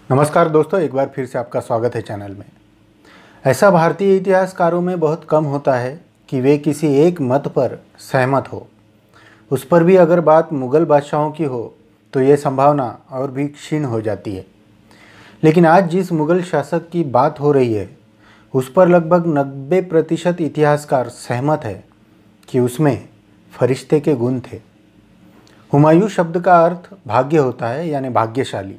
नमस्कार दोस्तों, एक बार फिर से आपका स्वागत है चैनल में। ऐसा भारतीय इतिहासकारों में बहुत कम होता है कि वे किसी एक मत पर सहमत हो। उस पर भी अगर बात मुग़ल बादशाहों की हो तो ये संभावना और भी क्षीण हो जाती है। लेकिन आज जिस मुग़ल शासक की बात हो रही है उस पर लगभग 90% इतिहासकार सहमत है कि उसमें फरिश्ते के गुण थे। हुमायूं शब्द का अर्थ भाग्य होता है, यानी भाग्यशाली।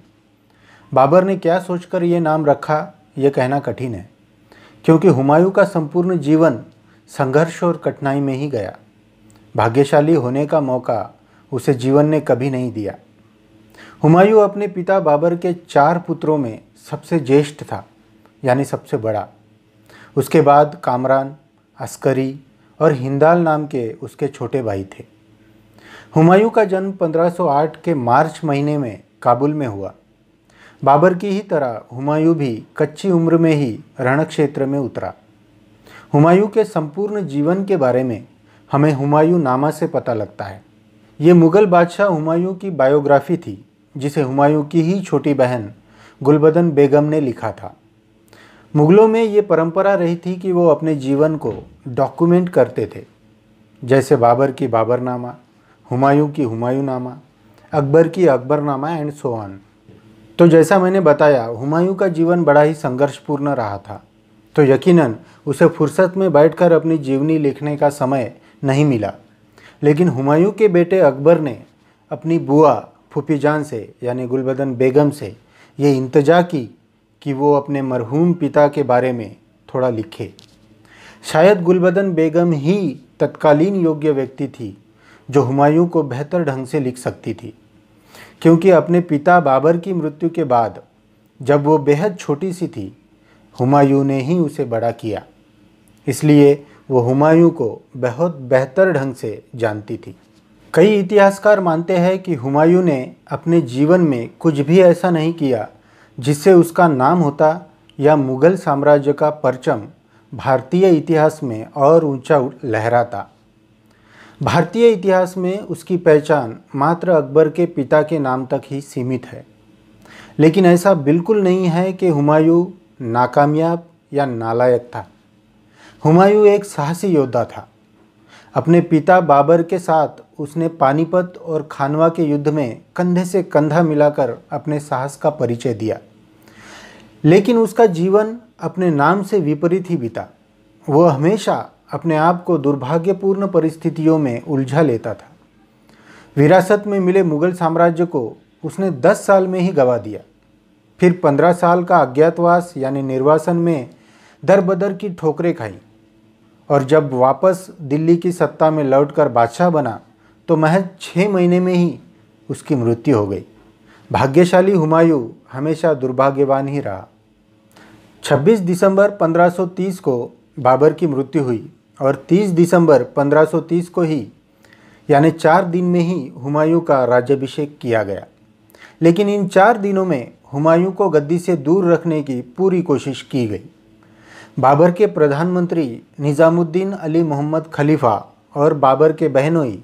बाबर ने क्या सोचकर ये नाम रखा, ये कहना कठिन है, क्योंकि हुमायूं का संपूर्ण जीवन संघर्ष और कठिनाई में ही गया। भाग्यशाली होने का मौका उसे जीवन ने कभी नहीं दिया। हुमायूं अपने पिता बाबर के 4 पुत्रों में सबसे ज्येष्ठ था, यानी सबसे बड़ा। उसके बाद कामरान, अस्करी और हिंदाल नाम के उसके छोटे भाई थे। हुमायूं का जन्म 1508 के मार्च महीने में काबुल में हुआ। बाबर की ही तरह हुमायूं भी कच्ची उम्र में ही रणक्षेत्र में उतरा। हुमायूं के संपूर्ण जीवन के बारे में हमें हुमायूं नामा से पता लगता है। ये मुग़ल बादशाह हुमायूं की बायोग्राफी थी, जिसे हुमायूं की ही छोटी बहन गुलबदन बेगम ने लिखा था। मुग़लों में ये परंपरा रही थी कि वो अपने जीवन को डॉक्यूमेंट करते थे, जैसे बाबर की बाबरनामा, हुमायूं की हुमायूंनामा, अकबर की अकबरनामा एंड सो ऑन। तो जैसा मैंने बताया, हुमायूं का जीवन बड़ा ही संघर्षपूर्ण रहा था, तो यकीनन उसे फुर्सत में बैठकर अपनी जीवनी लिखने का समय नहीं मिला। लेकिन हुमायूं के बेटे अकबर ने अपनी बुआ फूफीजान से, यानी गुलबदन बेगम से, ये इल्तिजा की कि वो अपने मरहूम पिता के बारे में थोड़ा लिखे। शायद गुलबदन बेगम ही तत्कालीन योग्य व्यक्ति थी जो हुमायूं को बेहतर ढंग से लिख सकती थी, क्योंकि अपने पिता बाबर की मृत्यु के बाद जब वो बेहद छोटी सी थी, हुमायूं ने ही उसे बड़ा किया। इसलिए वो हुमायूं को बहुत बेहतर ढंग से जानती थी। कई इतिहासकार मानते हैं कि हुमायूं ने अपने जीवन में कुछ भी ऐसा नहीं किया जिससे उसका नाम होता या मुग़ल साम्राज्य का परचम भारतीय इतिहास में और ऊंचा लहराता। भारतीय इतिहास में उसकी पहचान मात्र अकबर के पिता के नाम तक ही सीमित है। लेकिन ऐसा बिल्कुल नहीं है कि हुमायूं नाकामयाब या नालायक था। हुमायूं एक साहसी योद्धा था। अपने पिता बाबर के साथ उसने पानीपत और खानवा के युद्ध में कंधे से कंधा मिलाकर अपने साहस का परिचय दिया। लेकिन उसका जीवन अपने नाम से विपरीत ही बीता। वो हमेशा अपने आप को दुर्भाग्यपूर्ण परिस्थितियों में उलझा लेता था। विरासत में मिले मुग़ल साम्राज्य को उसने 10 साल में ही गंवा दिया। फिर 15 साल का अज्ञातवास यानी निर्वासन में दर-बदर की ठोकरें खाई, और जब वापस दिल्ली की सत्ता में लौटकर बादशाह बना तो महज 6 महीने में ही उसकी मृत्यु हो गई। भाग्यशाली हुमायूं हमेशा दुर्भाग्यवान ही रहा। 26 दिसंबर 1530 को बाबर की मृत्यु हुई और 30 दिसंबर 1530 को ही, यानी 4 दिन में ही हुमायूं का राज्याभिषेक किया गया। लेकिन इन 4 दिनों में हुमायूं को गद्दी से दूर रखने की पूरी कोशिश की गई। बाबर के प्रधानमंत्री निज़ामुद्दीन अली मोहम्मद खलीफा और बाबर के बहनोई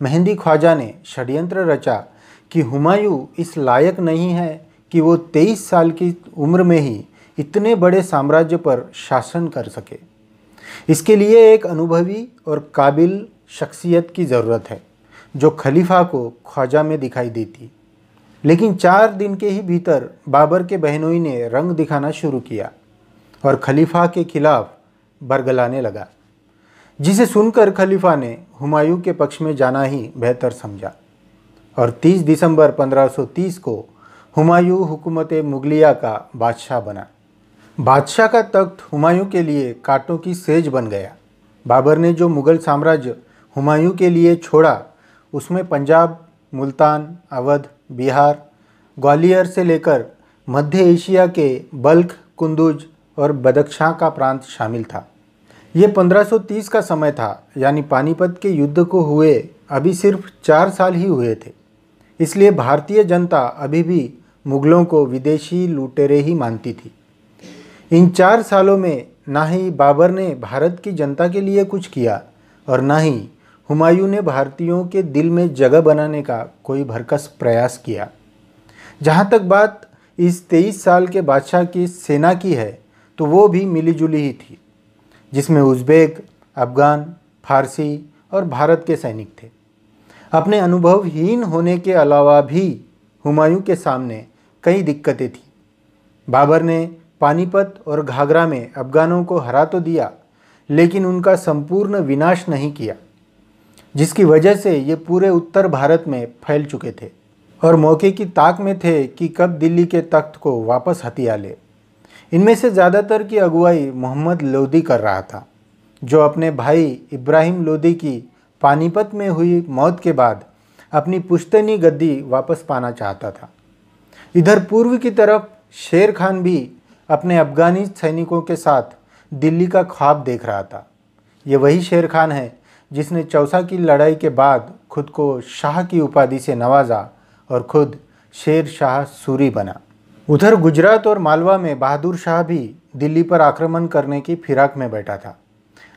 मेहंदी ख्वाजा ने षड्यंत्र रचा कि हुमायूं इस लायक नहीं है कि वो 23 साल की उम्र में ही इतने बड़े साम्राज्य पर शासन कर सके। इसके लिए एक अनुभवी और काबिल शख्सियत की ज़रूरत है, जो खलीफा को ख्वाजा में दिखाई देती। लेकिन 4 दिन के ही भीतर बाबर के बहनोई ने रंग दिखाना शुरू किया और खलीफा के खिलाफ बरगलाने लगा, जिसे सुनकर खलीफा ने हुमायूं के पक्ष में जाना ही बेहतर समझा। और 30 दिसंबर 1530 को हुमायूं हुकूमत मुगलिया का बादशाह बना। बादशाह का तख्त हुमायूं के लिए कांटों की सेज बन गया। बाबर ने जो मुग़ल साम्राज्य हुमायूं के लिए छोड़ा, उसमें पंजाब, मुल्तान, अवध, बिहार, ग्वालियर से लेकर मध्य एशिया के बल्ख, कुंदुज और बदख्शां का प्रांत शामिल था। ये 1530 का समय था, यानी पानीपत के युद्ध को हुए अभी सिर्फ 4 साल ही हुए थे। इसलिए भारतीय जनता अभी भी मुग़लों को विदेशी लुटेरे ही मानती थी। इन 4 सालों में ना ही बाबर ने भारत की जनता के लिए कुछ किया और ना ही हुमायूं ने भारतीयों के दिल में जगह बनाने का कोई भरकस प्रयास किया। जहाँ तक बात इस 23 साल के बादशाह की सेना की है तो वो भी मिलीजुली ही थी, जिसमें उज़्बेक, अफ़गान, फारसी और भारत के सैनिक थे। अपने अनुभवहीन होने के अलावा भी हुमायूं के सामने कई दिक्कतें थीं। बाबर ने पानीपत और घाघरा में अफ़गानों को हरा तो दिया, लेकिन उनका संपूर्ण विनाश नहीं किया, जिसकी वजह से ये पूरे उत्तर भारत में फैल चुके थे और मौके की ताक में थे कि कब दिल्ली के तख्त को वापस हथिया ले। इनमें से ज़्यादातर की अगुवाई मोहम्मद लोदी कर रहा था, जो अपने भाई इब्राहिम लोदी की पानीपत में हुई मौत के बाद अपनी पुश्तैनी गद्दी वापस पाना चाहता था। इधर पूर्व की तरफ शेर खान भी अपने अफ़गानी सैनिकों के साथ दिल्ली का ख्वाब देख रहा था। ये वही शेर खान है जिसने चौसा की लड़ाई के बाद खुद को शाह की उपाधि से नवाजा और खुद शेर शाह सूरी बना। उधर गुजरात और मालवा में बहादुर शाह भी दिल्ली पर आक्रमण करने की फिराक में बैठा था।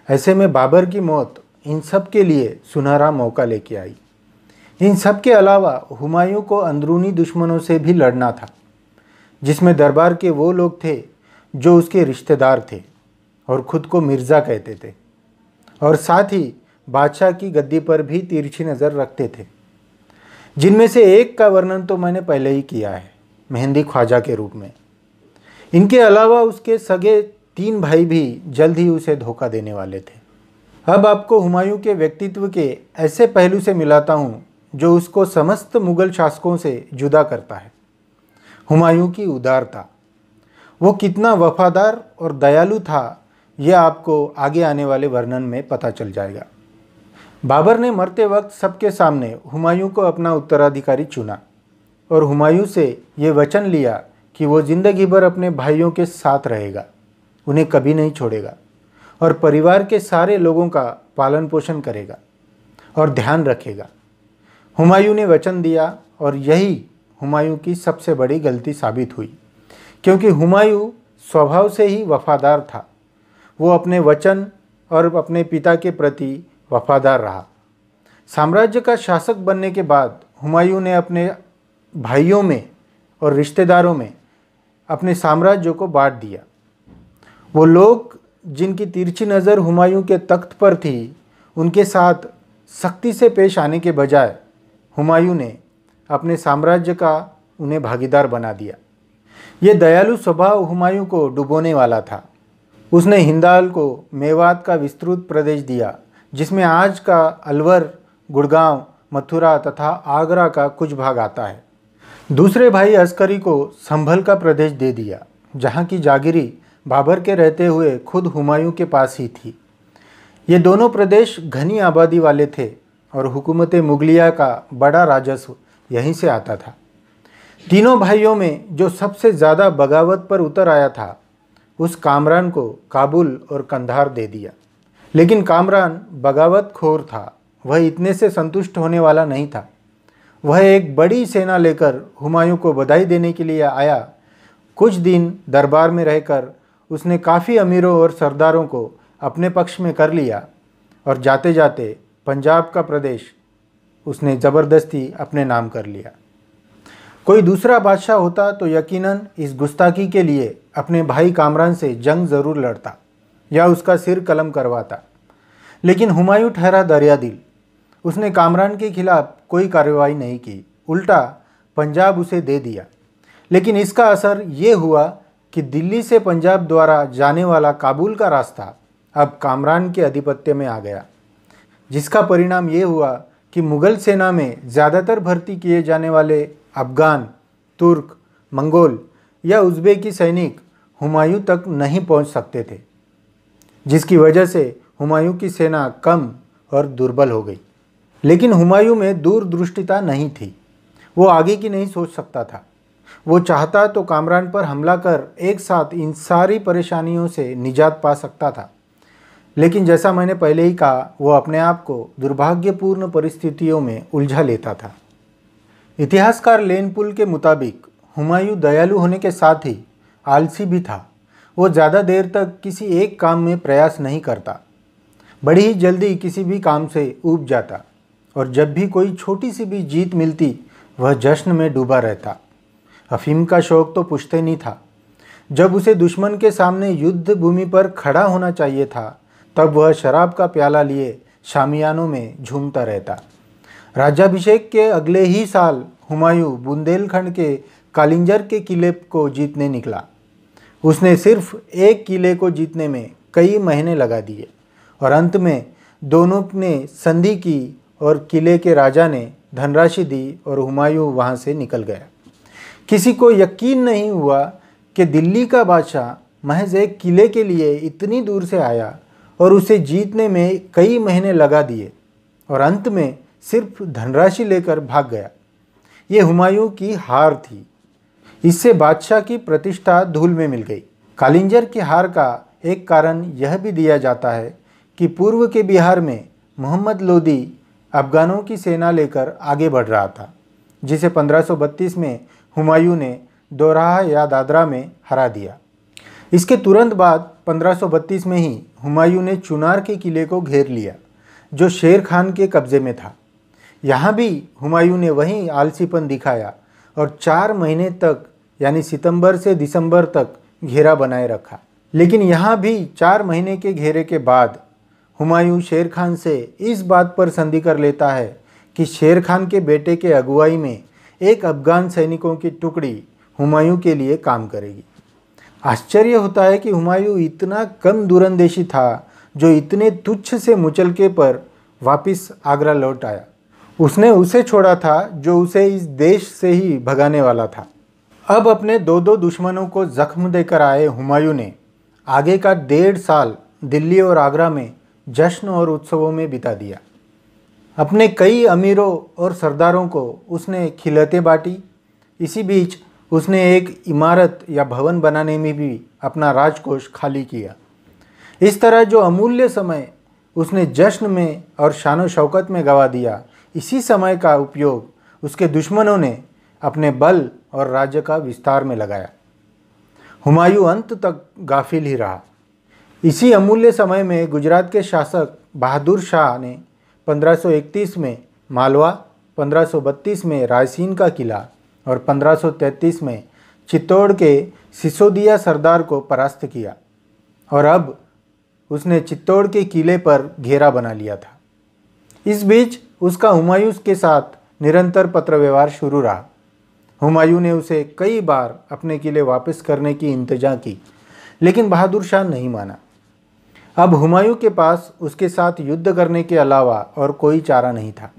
ऐसे में बाबर की मौत इन सब के लिए सुनहरा मौका लेके आई। इन सब के अलावा हुमायूं को अंदरूनी दुश्मनों से भी लड़ना था, जिसमें दरबार के वो लोग थे जो उसके रिश्तेदार थे और ख़ुद को मिर्ज़ा कहते थे, और साथ ही बादशाह की गद्दी पर भी तिरछी नज़र रखते थे, जिनमें से एक का वर्णन तो मैंने पहले ही किया है, मेहंदी ख्वाजा के रूप में। इनके अलावा उसके सगे 3 भाई भी जल्द ही उसे धोखा देने वाले थे। अब आपको हुमायूं के व्यक्तित्व के ऐसे पहलू से मिलाता हूँ जो उसको समस्त मुग़ल शासकों से जुदा करता है। हुमायूं की उदारता, वो कितना वफादार और दयालु था, यह आपको आगे आने वाले वर्णन में पता चल जाएगा। बाबर ने मरते वक्त सबके सामने हुमायूं को अपना उत्तराधिकारी चुना और हुमायूं से ये वचन लिया कि वो ज़िंदगी भर अपने भाइयों के साथ रहेगा, उन्हें कभी नहीं छोड़ेगा और परिवार के सारे लोगों का पालन पोषण करेगा और ध्यान रखेगा। हुमायूं ने वचन दिया और यही हुमायूं की सबसे बड़ी गलती साबित हुई, क्योंकि हुमायूं स्वभाव से ही वफादार था। वो अपने वचन और अपने पिता के प्रति वफादार रहा। साम्राज्य का शासक बनने के बाद हुमायूं ने अपने भाइयों में और रिश्तेदारों में अपने साम्राज्य को बांट दिया। वो लोग जिनकी तिरछी नज़र हुमायूं के तख्त पर थी, उनके साथ सख्ती से पेश आने के बजाय हुमायूं ने अपने साम्राज्य का उन्हें भागीदार बना दिया। ये दयालु स्वभाव हुमायूं को डुबोने वाला था। उसने हिंदाल को मेवात का विस्तृत प्रदेश दिया, जिसमें आज का अलवर, गुड़गांव, मथुरा तथा आगरा का कुछ भाग आता है। दूसरे भाई अस्करी को संभल का प्रदेश दे दिया, जहाँ की जागीरी बाबर के रहते हुए खुद हुमायूं के पास ही थी। ये दोनों प्रदेश घनी आबादी वाले थे और हुकूमत मुगलिया का बड़ा राजस्व यहीं से आता था। तीनों भाइयों में जो सबसे ज़्यादा बगावत पर उतर आया था, उस कामरान को काबुल और कंधार दे दिया। लेकिन कामरान बगावत खोर था, वह इतने से संतुष्ट होने वाला नहीं था। वह एक बड़ी सेना लेकर हुमायूं को बधाई देने के लिए आया। कुछ दिन दरबार में रहकर उसने काफ़ी अमीरों और सरदारों को अपने पक्ष में कर लिया और जाते जाते पंजाब का प्रदेश उसने ज़बरदस्ती अपने नाम कर लिया। कोई दूसरा बादशाह होता तो यकीनन इस गुस्ताखी के लिए अपने भाई कामरान से जंग ज़रूर लड़ता या उसका सिर कलम करवाता, लेकिन हुमायूं ठहरा दरियादिल। उसने कामरान के खिलाफ कोई कार्रवाई नहीं की, उल्टा पंजाब उसे दे दिया। लेकिन इसका असर ये हुआ कि दिल्ली से पंजाब द्वारा जाने वाला काबुल का रास्ता अब कामरान के आधिपत्य में आ गया, जिसका परिणाम ये हुआ कि मुग़ल सेना में ज़्यादातर भर्ती किए जाने वाले अफ़गान, तुर्क, मंगोल या उज़्बेकी सैनिक हुमायूं तक नहीं पहुंच सकते थे, जिसकी वजह से हुमायूं की सेना कम और दुर्बल हो गई। लेकिन हुमायूं में दूरदृष्टिता नहीं थी। वो आगे की नहीं सोच सकता था। वो चाहता तो कामरान पर हमला कर एक साथ इन सारी परेशानियों से निजात पा सकता था, लेकिन जैसा मैंने पहले ही कहा, वो अपने आप को दुर्भाग्यपूर्ण परिस्थितियों में उलझा लेता था। इतिहासकार लेनपुल के मुताबिक हुमायूं दयालु होने के साथ ही आलसी भी था। वो ज़्यादा देर तक किसी एक काम में प्रयास नहीं करता, बड़ी ही जल्दी किसी भी काम से ऊब जाता और जब भी कोई छोटी सी भी जीत मिलती, वह जश्न में डूबा रहता। अफीम का शौक तो पुश्ते नहीं था। जब उसे दुश्मन के सामने युद्ध भूमि पर खड़ा होना चाहिए था, तब वह शराब का प्याला लिए शामियानों में झूमता रहता। राज्याभिषेक के अगले ही साल हुमायूं बुंदेलखंड के कालिंजर के किले को जीतने निकला। उसने सिर्फ एक किले को जीतने में कई महीने लगा दिए और अंत में दोनों ने संधि की और किले के राजा ने धनराशि दी और हुमायूं वहां से निकल गया। किसी को यकीन नहीं हुआ कि दिल्ली का बादशाह महज एक किले के लिए इतनी दूर से आया और उसे जीतने में कई महीने लगा दिए और अंत में सिर्फ धनराशि लेकर भाग गया। ये हुमायूं की हार थी। इससे बादशाह की प्रतिष्ठा धूल में मिल गई। कालिंजर की हार का एक कारण यह भी दिया जाता है कि पूर्व के बिहार में मोहम्मद लोदी अफगानों की सेना लेकर आगे बढ़ रहा था, जिसे 1532 में हुमायूं ने दोराहा या दादरा में हरा दिया। इसके तुरंत बाद 1532 में ही हुमायूं ने चुनार के किले को घेर लिया, जो शेर खान के कब्जे में था। यहाँ भी हुमायूं ने वही आलसीपन दिखाया और 4 महीने तक यानी सितंबर से दिसंबर तक घेरा बनाए रखा। लेकिन यहाँ भी 4 महीने के घेरे के बाद हुमायूं शेर खान से इस बात पर संधि कर लेता है कि शेर खान के बेटे के अगुवाई में एक अफगान सैनिकों की टुकड़ी हुमायूं के लिए काम करेगी। आश्चर्य होता है कि हुमायूं इतना कम दूरंदेशी था जो इतने तुच्छ से मुचलके पर वापस आगरा लौट आया। उसने उसे छोड़ा था जो उसे इस देश से ही भगाने वाला था। अब अपने दो दुश्मनों को जख्म देकर आए हुमायूं ने आगे का 1.5 साल दिल्ली और आगरा में जश्न और उत्सवों में बिता दिया। अपने कई अमीरों और सरदारों को उसने खिलते बांटी। इसी बीच उसने एक इमारत या भवन बनाने में भी अपना राजकोष खाली किया। इस तरह जो अमूल्य समय उसने जश्न में और शान शौकत में गंवा दिया, इसी समय का उपयोग उसके दुश्मनों ने अपने बल और राज्य का विस्तार में लगाया। हुमायूं अंत तक गाफिल ही रहा। इसी अमूल्य समय में गुजरात के शासक बहादुर शाह ने 1531 में मालवा, 1532 में रायसीन का किला और 1533 में चित्तौड़ के सिसोदिया सरदार को परास्त किया और अब उसने चित्तौड़ के किले पर घेरा बना लिया था। इस बीच उसका हुमायूं के साथ निरंतर पत्र व्यवहार शुरू रहा। हुमायूं ने उसे कई बार अपने किले वापस करने की इंतजा की, लेकिन बहादुर शाह नहीं माना। अब हुमायूं के पास उसके साथ युद्ध करने के अलावा और कोई चारा नहीं था।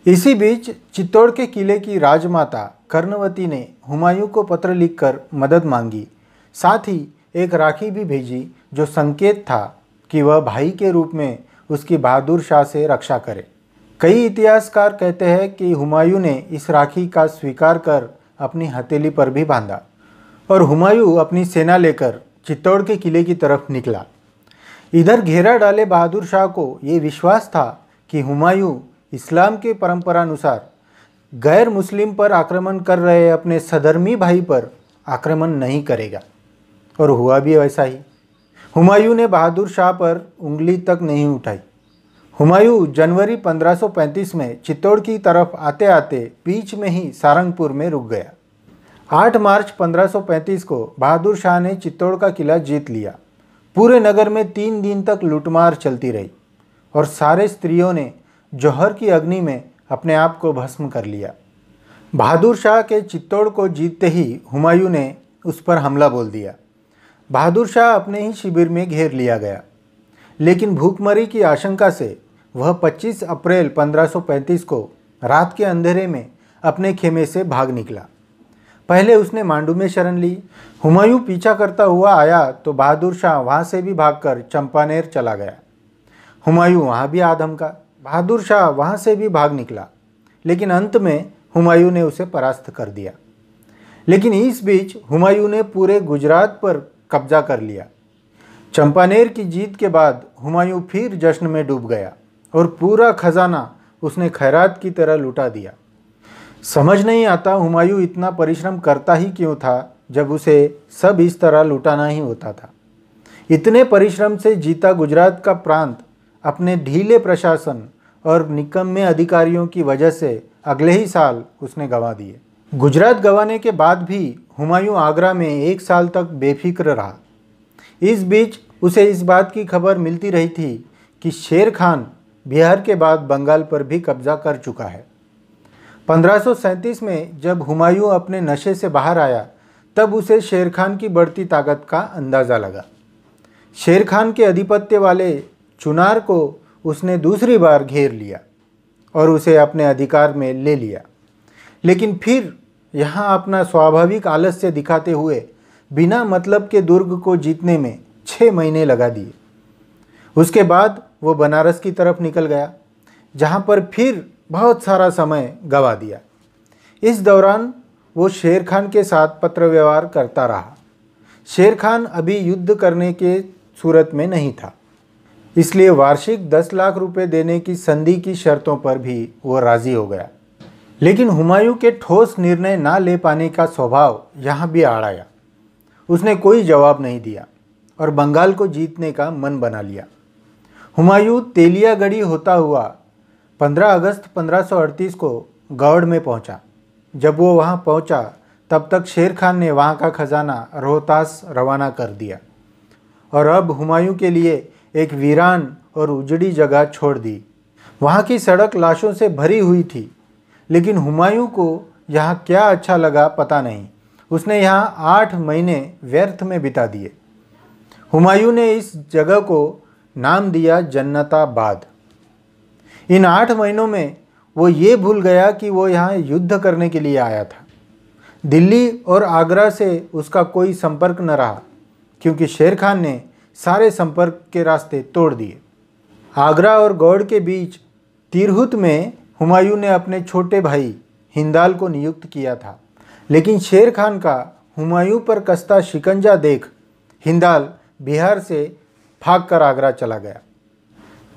इसी बीच चित्तौड़ के किले की राजमाता कर्णवती ने हुमायूं को पत्र लिखकर मदद मांगी। साथ ही एक राखी भी भेजी जो संकेत था कि वह भाई के रूप में उसकी बहादुर शाह से रक्षा करे। कई इतिहासकार कहते हैं कि हुमायूं ने इस राखी का स्वीकार कर अपनी हथेली पर भी बांधा और हुमायूं अपनी सेना लेकर चित्तौड़ के किले की तरफ निकला। इधर घेरा डाले बहादुर शाह को ये विश्वास था कि हुमायूं इस्लाम के परंपरानुसार गैर मुस्लिम पर आक्रमण कर रहे अपने सधर्मी भाई पर आक्रमण नहीं करेगा, और हुआ भी वैसा ही। हुमायूं ने बहादुर शाह पर उंगली तक नहीं उठाई। हुमायूं जनवरी 1535 में चित्तौड़ की तरफ आते आते बीच में ही सारंगपुर में रुक गया। 8 मार्च 1535 को बहादुर शाह ने चित्तौड़ का किला जीत लिया। पूरे नगर में 3 दिन तक लूटमार चलती रही और सारे स्त्रियों ने जौहर की अग्नि में अपने आप को भस्म कर लिया। बहादुर शाह के चित्तौड़ को जीतते ही हुमायूं ने उस पर हमला बोल दिया। बहादुर शाह अपने ही शिविर में घेर लिया गया, लेकिन भूखमरी की आशंका से वह 25 अप्रैल 1535 को रात के अंधेरे में अपने खेमे से भाग निकला। पहले उसने मांडू में शरण ली। हुमायूं पीछा करता हुआ आया तो बहादुर शाह वहाँ से भी भागकर चंपानेर चला गया। हुमायूं वहाँ भी आधमका। बहादुर शाह वहाँ से भी भाग निकला, लेकिन अंत में हुमायूं ने उसे परास्त कर दिया। लेकिन इस बीच हुमायूं ने पूरे गुजरात पर कब्जा कर लिया। चंपानेर की जीत के बाद हुमायूं फिर जश्न में डूब गया और पूरा खजाना उसने खैरात की तरह लुटा दिया। समझ नहीं आता हुमायूं इतना परिश्रम करता ही क्यों था जब उसे सब इस तरह लुटाना ही होता था। इतने परिश्रम से जीता गुजरात का प्रांत अपने ढीले प्रशासन और निकम्मे अधिकारियों की वजह से अगले ही साल उसने गंवा दिए। गुजरात गंवाने के बाद भी हुमायूं आगरा में 1 साल तक बेफिक्र रहा। इस बीच उसे इस बात की खबर मिलती रही थी कि शेर खान बिहार के बाद बंगाल पर भी कब्जा कर चुका है। 1537 में जब हुमायूं अपने नशे से बाहर आया, तब उसे शेर खान की बढ़ती ताकत का अंदाज़ा लगा। शेर खान के आधिपत्य वाले चुनार को उसने दूसरी बार घेर लिया और उसे अपने अधिकार में ले लिया, लेकिन फिर यहाँ अपना स्वाभाविक आलस्य दिखाते हुए बिना मतलब के दुर्ग को जीतने में 6 महीने लगा दिए। उसके बाद वो बनारस की तरफ निकल गया, जहाँ पर फिर बहुत सारा समय गंवा दिया। इस दौरान वो शेर खान के साथ पत्र व्यवहार करता रहा। शेर खान अभी युद्ध करने के सूरत में नहीं था, इसलिए वार्षिक 10 लाख रुपए देने की संधि की शर्तों पर भी वो राज़ी हो गया। लेकिन हुमायूं के ठोस निर्णय ना ले पाने का स्वभाव यहाँ भी आड़ आया। उसने कोई जवाब नहीं दिया और बंगाल को जीतने का मन बना लिया। हुमायूं तेलियागढ़ी होता हुआ 15 अगस्त 1538 को गौड़ में पहुंचा। जब वो वहां पहुंचा, तब तक शेर खान ने वहां का खजाना रोहतास रवाना कर दिया और अब हुमायूं के लिए एक वीरान और उजड़ी जगह छोड़ दी। वहां की सड़क लाशों से भरी हुई थी, लेकिन हुमायूं को यहाँ क्या अच्छा लगा पता नहीं। उसने यहाँ 8 महीने व्यर्थ में बिता दिए। हुमायूं ने इस जगह को नाम दिया जन्नताबाद। इन 8 महीनों में वो ये भूल गया कि वो यहाँ युद्ध करने के लिए आया था। दिल्ली और आगरा से उसका कोई संपर्क न रहा, क्योंकि शेर खान ने सारे संपर्क के रास्ते तोड़ दिए। आगरा और गौड़ के बीच तिरहुत में हुमायूं ने अपने छोटे भाई हिंदाल को नियुक्त किया था, लेकिन शेर खान का हुमायूं पर कसता शिकंजा देख हिंदाल बिहार से भागकर आगरा चला गया।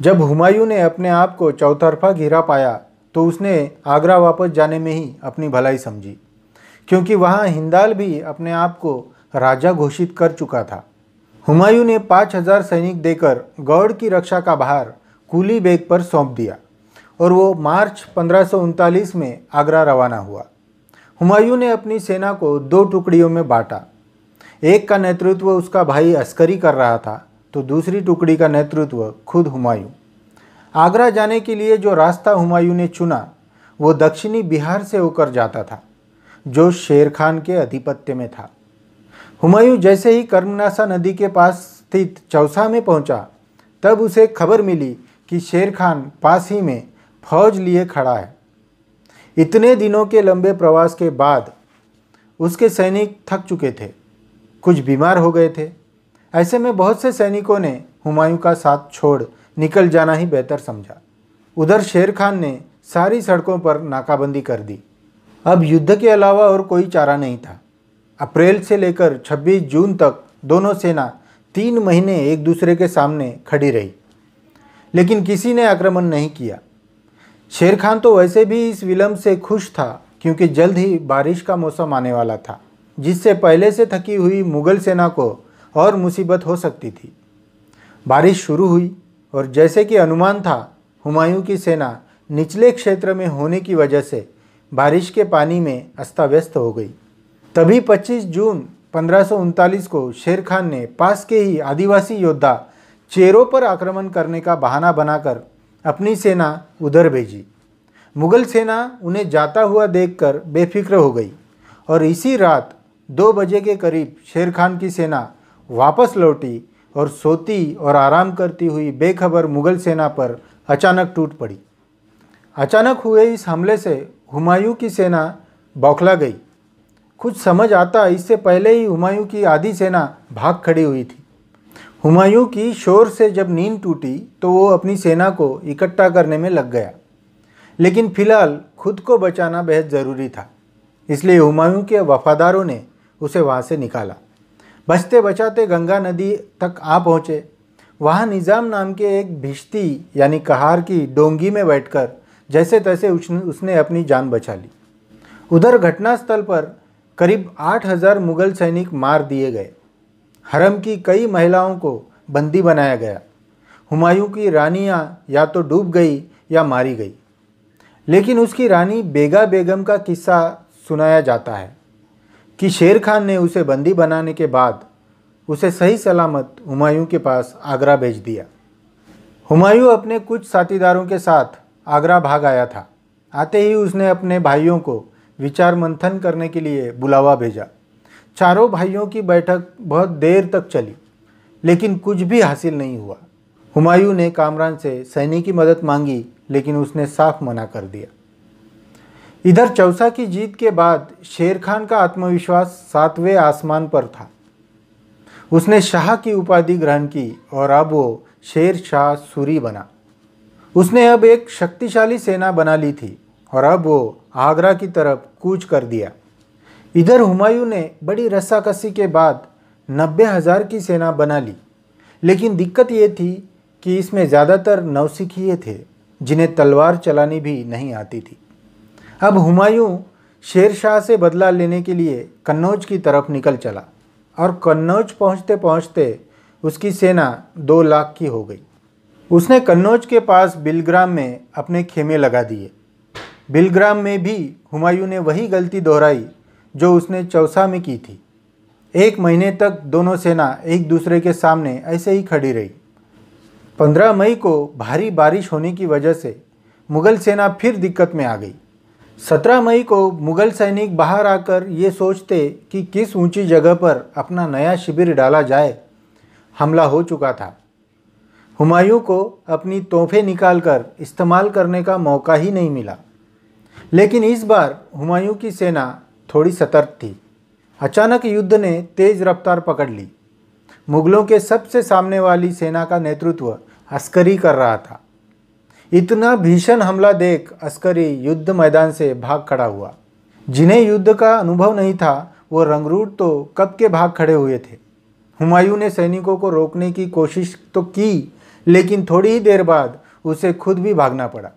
जब हुमायूं ने अपने आप को चौतरफा घिरा पाया, तो उसने आगरा वापस जाने में ही अपनी भलाई समझी, क्योंकि वहाँ हिंदाल भी अपने आप को राजा घोषित कर चुका था। हुमायूं ने 5000 सैनिक देकर गौड़ की रक्षा का भार कुली बेग पर सौंप दिया और वो मार्च 1539 में आगरा रवाना हुआ। हुमायूं ने अपनी सेना को 2 टुकड़ियों में बांटा। एक का नेतृत्व उसका भाई अस्करी कर रहा था, तो दूसरी टुकड़ी का नेतृत्व खुद हुमायूं। आगरा जाने के लिए जो रास्ता हुमायूं ने चुना, वो दक्षिणी बिहार से होकर जाता था, जो शेर खान के आधिपत्य में था। हुमायूं जैसे ही कर्मनासा नदी के पास स्थित चौसा में पहुंचा, तब उसे खबर मिली कि शेर खान पास ही में फौज लिए खड़ा है। इतने दिनों के लंबे प्रवास के बाद उसके सैनिक थक चुके थे, कुछ बीमार हो गए थे। ऐसे में बहुत से सैनिकों ने हुमायूं का साथ छोड़ निकल जाना ही बेहतर समझा। उधर शेर खान ने सारी सड़कों पर नाकाबंदी कर दी। अब युद्ध के अलावा और कोई चारा नहीं था। अप्रैल से लेकर 26 जून तक दोनों सेना 3 महीने एक दूसरे के सामने खड़ी रही, लेकिन किसी ने आक्रमण नहीं किया। शेर खान तो वैसे भी इस विलंब से खुश था, क्योंकि जल्द ही बारिश का मौसम आने वाला था, जिससे पहले से थकी हुई मुगल सेना को और मुसीबत हो सकती थी। बारिश शुरू हुई और जैसे कि अनुमान था, हुमायूं की सेना निचले क्षेत्र में होने की वजह से बारिश के पानी में अस्तव्यस्त हो गई। तभी 25 जून 1539 को शेर खान ने पास के ही आदिवासी योद्धा चेरों पर आक्रमण करने का बहाना बनाकर अपनी सेना उधर भेजी। मुगल सेना उन्हें जाता हुआ देखकर बेफिक्र हो गई और इसी रात 2 बजे के करीब शेर खान की सेना वापस लौटी और सोती और आराम करती हुई बेखबर मुगल सेना पर अचानक टूट पड़ी। अचानक हुए इस हमले से हुमायूं की सेना बौखला गई। कुछ समझ आता इससे पहले ही हुमायूं की आधी सेना भाग खड़ी हुई थी। हुमायूं की शोर से जब नींद टूटी, तो वो अपनी सेना को इकट्ठा करने में लग गया, लेकिन फिलहाल खुद को बचाना बेहद ज़रूरी था। इसलिए हुमायूं के वफादारों ने उसे वहाँ से निकाला। बचते बचाते गंगा नदी तक आ पहुँचे। वहाँ निज़ाम नाम के एक भिश्ती यानी कहार की डोंगी में बैठकर जैसे तैसे उसने अपनी जान बचा ली। उधर घटनास्थल पर करीब 8000 मुगल सैनिक मार दिए गए। हरम की कई महिलाओं को बंदी बनाया गया। हुमायूं की रानियां या तो डूब गई या मारी गई, लेकिन उसकी रानी बेगा बेगम का किस्सा सुनाया जाता है। कि शेर खान ने उसे बंदी बनाने के बाद उसे सही सलामत हुमायूं के पास आगरा भेज दिया। हुमायूं अपने कुछ साथीदारों के साथ आगरा भाग आया था। आते ही उसने अपने भाइयों को विचार मंथन करने के लिए बुलावा भेजा। चारों भाइयों की बैठक बहुत देर तक चली, लेकिन कुछ भी हासिल नहीं हुआ। हुमायूं ने कामरान से सैनिक की मदद मांगी, लेकिन उसने साफ मना कर दिया। इधर चौसा की जीत के बाद शेर खान का आत्मविश्वास 7वें आसमान पर था। उसने शाह की उपाधि ग्रहण की और अब वो शेर शाह सूरी बना। उसने अब एक शक्तिशाली सेना बना ली थी और अब वो आगरा की तरफ कूच कर दिया। इधर हुमायूं ने बड़ी रस्साकसी के बाद 90,000 की सेना बना ली, लेकिन दिक्कत ये थी कि इसमें ज़्यादातर नौसिखिए थे जिन्हें तलवार चलानी भी नहीं आती थी। अब हुमायूं शेर शाह से बदला लेने के लिए कन्नौज की तरफ निकल चला और कन्नौज पहुंचते पहुंचते उसकी सेना 2 लाख की हो गई। उसने कन्नौज के पास बिलग्राम में अपने खेमे लगा दिए। बिलग्राम में भी हुमायूं ने वही गलती दोहराई जो उसने चौसा में की थी। 1 महीने तक दोनों सेना एक दूसरे के सामने ऐसे ही खड़ी रही। 15 मई को भारी बारिश होने की वजह से मुग़ल सेना फिर दिक्कत में आ गई। 17 मई को मुग़ल सैनिक बाहर आकर ये सोचते कि किस ऊंची जगह पर अपना नया शिविर डाला जाए, हमला हो चुका था। हुमायूं को अपनी तोहफे निकालकर इस्तेमाल करने का मौका ही नहीं मिला। लेकिन इस बार हुमायूं की सेना थोड़ी सतर्क थी। अचानक युद्ध ने तेज़ रफ्तार पकड़ ली। मुग़लों के सबसे सामने वाली सेना का नेतृत्व अस्करी कर रहा था। इतना भीषण हमला देख अस्करी युद्ध मैदान से भाग खड़ा हुआ। जिन्हें युद्ध का अनुभव नहीं था वो रंगरूट तो कब के भाग खड़े हुए थे। हुमायूं ने सैनिकों को रोकने की कोशिश तो की, लेकिन थोड़ी ही देर बाद उसे खुद भी भागना पड़ा।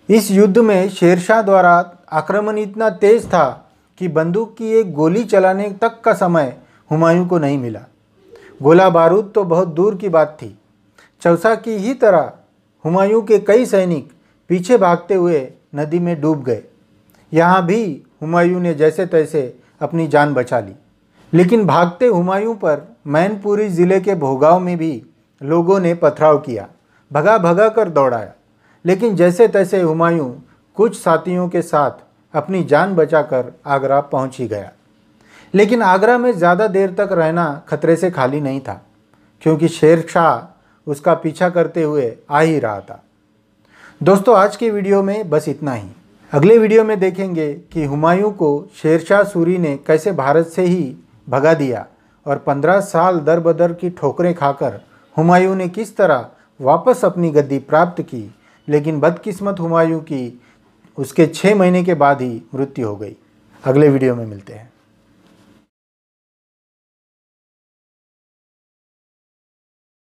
इस युद्ध में शेरशाह द्वारा आक्रमण इतना तेज था कि बंदूक की एक गोली चलाने तक का समय हुमायूं को नहीं मिला। गोला बारूद तो बहुत दूर की बात थी। चौसा की ही तरह हुमायूं के कई सैनिक पीछे भागते हुए नदी में डूब गए। यहाँ भी हुमायूं ने जैसे तैसे अपनी जान बचा ली। लेकिन भागते हुमायूं पर मैनपुरी ज़िले के भोगांव में भी लोगों ने पथराव किया, भगा भगा कर दौड़ाया। लेकिन जैसे तैसे हुमायूं कुछ साथियों के साथ अपनी जान बचाकर आगरा पहुंच ही गया। लेकिन आगरा में ज़्यादा देर तक रहना खतरे से खाली नहीं था, क्योंकि शेर शाह उसका पीछा करते हुए आ ही रहा था। दोस्तों, आज की वीडियो में बस इतना ही। अगले वीडियो में देखेंगे कि हुमायूं को शेरशाह सूरी ने कैसे भारत से ही भगा दिया और 15 साल दर बदर की ठोकरें खाकर हुमायूं ने किस तरह वापस अपनी गद्दी प्राप्त की। लेकिन बदकिस्मत हुमायूं की उसके 6 महीने के बाद ही मृत्यु हो गई। अगले वीडियो में मिलते हैं।